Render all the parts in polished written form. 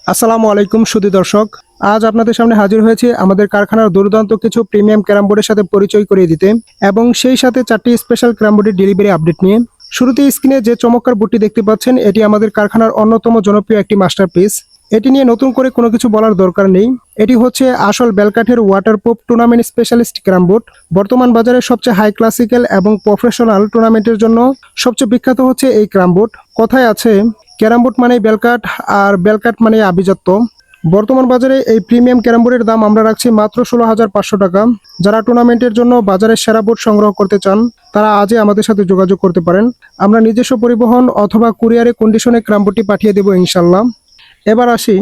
আসসালামু আলাইকুম সুধী দর্শক, আজ আপনাদের সামনে হাজির হয়েছে আমাদের কারখানার দুর্দান্ত কিছু প্রিমিয়াম ক্যারাম বোর্ডের সাথে পরিচয় করিয়ে দিতে এবং সেই সাথে 4টি স্পেশাল ক্যারাম বোর্ডের ডেলিভারি আপডেট নিয়ে। শুরুতে স্ক্রিনে যে চমৎকার বোর্ডটি দেখতে পাচ্ছেন, এটি আমাদের কারখানার অন্যতম জনপ্রিয় একটি মাস্টারপিস। এটি নিয়ে নতুন করে কোনো কিছু বলার দরকার নেই। এটি হচ্ছে আসল বেলকাঠের waterproof tournament specialist carrom board. বর্তমান বাজারে সবচেয়ে হাই ক্লাসিক্যাল এবং প্রফেশনাল টুর্নামেন্টের জন্য সবচেয়ে বিখ্যাত হচ্ছে এই ক্যারাম বোর্ড। কথায় আছে ক্যারাম বোর্ড মানেই বেলকাঠ আর বেলকাঠ মানেই আভিজাত্য। বর্তমান বাজারে এই প্রিমিয়াম ক্যারাম বোর্ডের দাম আমরা রাখছি মাত্র 16,500 টাকা। যারা টুর্নামেন্টের জন্য বাজারের সেরা বোর্ড সংগ্রহ করতে চান তারা আজই আমাদের সাথে যোগাযোগ করতে পারেন। আমরা নিজস্ব পরিবহন অথবা কুরিয়ারে কন্ডিশনে ক্যারাম বোর্ডটি পাঠিয়ে দেবো ইনশাল্লাহ। এবার আসি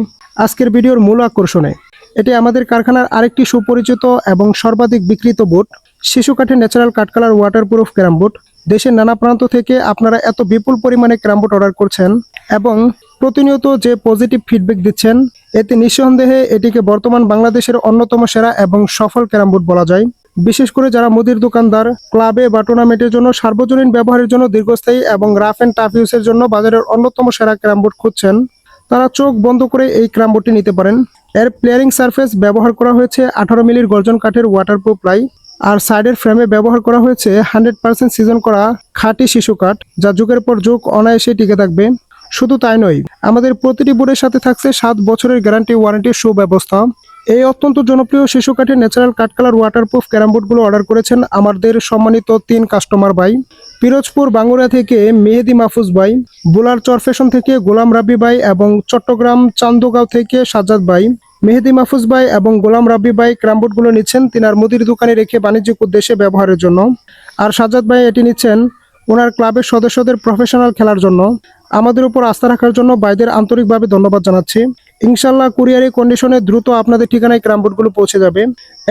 আজকের ভিডিওর মূল আকর্ষণে। এটি আমাদের কারখানার আরেকটি সুপরিচিত এবং সর্বাধিক বিক্রিত বোর্ড, শিশু কাঠের ন্যাচারাল কাঠকালার ওয়াটারপ্রুফ ক্যারাম বোর্ড। দেশের নানা প্রান্ত থেকে আপনারা এত বিপুল পরিমাণে ক্যারাম বোর্ড অর্ডার করছেন এবং প্রতিনিয়ত যে পজিটিভ ফিডব্যাক দিচ্ছেন, এতে নিঃসন্দেহে এটিকে বর্তমান বাংলাদেশের অন্যতম সেরা এবং সফল ক্যারাম বোর্ড বলা যায়। বিশেষ করে যারা মুদির দোকানদার, ক্লাবে বা টুর্নামেন্টের জন্য সার্বজনীন ব্যবহারের জন্য দীর্ঘস্থায়ী এবং রাফ অ্যান্ড টাফ ইউজের জন্য বাজারের অন্যতম সেরা ক্যারাম বোর্ড খুঁজছেন, তারা চোখ বন্ধ করে এই ক্যারাম বোর্ডটি নিতে পারেন। এর প্লেয়ারিং সারফেস ব্যবহার করা হয়েছে 18 মিলির গর্জন কাঠের ওয়াটারপ্রুফ প্লাই, আর সাইডের ফ্রেমে ব্যবহার করা হয়েছে 100% সিজন করা খাঁটি শিশু কাঠ, যা যুগের পর যুগ অনায়াসে টিকে থাকবে। শুধু তাই নয়, আমাদের প্রতিটি বোর্ডের সাথে থাকছে 7 বছরের গ্যারান্টি ওয়ারেন্টির সুব্যবস্থা। এই অত্যন্ত জনপ্রিয় শিশু কাঠের ন্যাচারাল কাঠকালার ওয়াটারপ্রুফ ক্যারাম বোর্ডগুলো অর্ডার করেছেন আমাদের সম্মানিত 3 কাস্টমার ভাই। পিরোজপুর বাঙ্গুরা থেকে মেহেদি মাহফুজ ভাই, বুলার চরফেশন থেকে গোলাম রাব্বি ভাই এবং চট্টগ্রাম চান্দগাঁও থেকে সাজ্জাদ ভাই। মেহেদি মাহফুজ ভাই এবং গোলাম রাব্বি ভাই ক্যারাম বোর্ডগুলো নিচ্ছেন তিনার মুদির দোকানে রেখে বাণিজ্যিক উদ্দেশ্যে ব্যবহারের জন্য, আর সাজ্জাদ ভাই এটি নিচ্ছেন ওনার ক্লাবের সদস্যদের প্রফেশনাল খেলার জন্য। আমাদের উপর আস্থা রাখার জন্য ভাইদের আন্তরিকভাবে ধন্যবাদ জানাচ্ছি। ইনশাল্লাহ কুরিয়ারে কন্ডিশনে দ্রুত আপনাদের ঠিকানায় ক্যারাম বোর্ডগুলো পৌঁছে যাবে।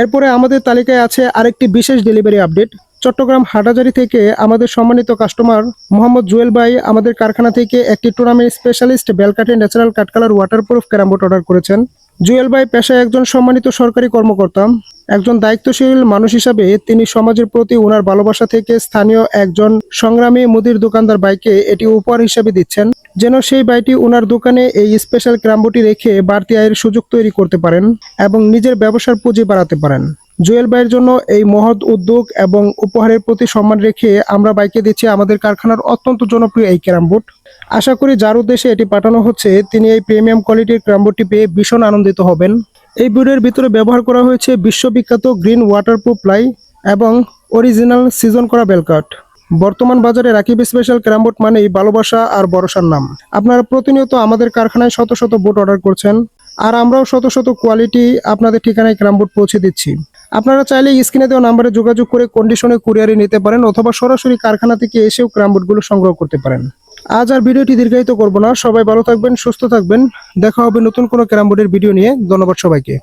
এরপরে আমাদের তালিকায় আছে আরেকটি বিশেষ ডেলিভারি আপডেট। চট্টগ্রাম হাটাজারি থেকে আমাদের সম্মানিত কাস্টমার মোহাম্মদ জুয়েল ভাই আমাদের কারখানা থেকে একটি টুর্নামেন্ট স্পেশালিস্ট বেলকাঠের ন্যাচারাল কাঠকালার ওয়াটারপ্রুফ ক্যারাম বোর্ড অর্ডার করেছেন। জুয়েল ভাই পেশায় একজন সম্মানিত সরকারি কর্মকর্তা। একজন দায়িত্বশীল মানুষ হিসাবে তিনি সমাজের প্রতি ওনার ভালোবাসা থেকে স্থানীয় একজন সংগ্রামী মুদির দোকানদার ভাইকে এটি উপহার হিসেবে দিচ্ছেন, যেন সেই ভাইটি ওনার দোকানে এই স্পেশাল ক্যারাম বোর্ডটি রেখে বাড়তি আয়ের সুযোগ তৈরি করতে পারেন এবং নিজের ব্যবসার পুঁজি বাড়াতে পারেন। জুয়েল ভাইয়ের জন্য এই মহৎ উদ্যোগ এবং উপহারের প্রতি সম্মান রেখে আমরা বাইকে দিচ্ছি আমাদের কারখানার অত্যন্ত জনপ্রিয় এই ক্যারাম বোর্ড। আশা করি যার উদ্দেশ্যে এটি পাঠানো হচ্ছে তিনি এই প্রিমিয়াম কোয়ালিটির ক্যারাম বোর্ডটি পেয়ে ভীষণ আনন্দিত হবেন। এই বোর্ডের ভিতরে ব্যবহার করা হয়েছে বিশ্ববিখ্যাত গ্রিন ওয়াটারপ্রুফ প্লাই এবং অরিজিনাল সিজন করা বেলকাঠ। বর্তমান বাজারে রাকিব স্পেশাল ক্যারাম বোর্ড মানেই ভালোবাসা আর ভরসার নাম। আপনারা প্রতিনিয়ত আমাদের কারখানায় শত শত বোর্ড অর্ডার করছেন, আর আমরাও শত শত কোয়ালিটি আপনাদের ঠিকানায় ক্যারাম বোর্ড পৌঁছে দিচ্ছি। আপনারা চাইলে স্ক্রিনে দেওয়া নাম্বারে যোগাযোগ করে কন্ডিশনে কুরিয়ারে নিতে পারেন অথবা সরাসরি কারখানা থেকে এসেও ক্যারাম বোর্ডগুলো সংগ্রহ করতে পারেন। আজ আর ভিডিওটি দীর্ঘায়িত করব না, সবাই ভালো থাকবেন, সুস্থ থাকবেন। দেখা হবে নতুন কোনো ক্যারাম বোর্ডের ভিডিও নিয়ে। ধন্যবাদ সবাইকে।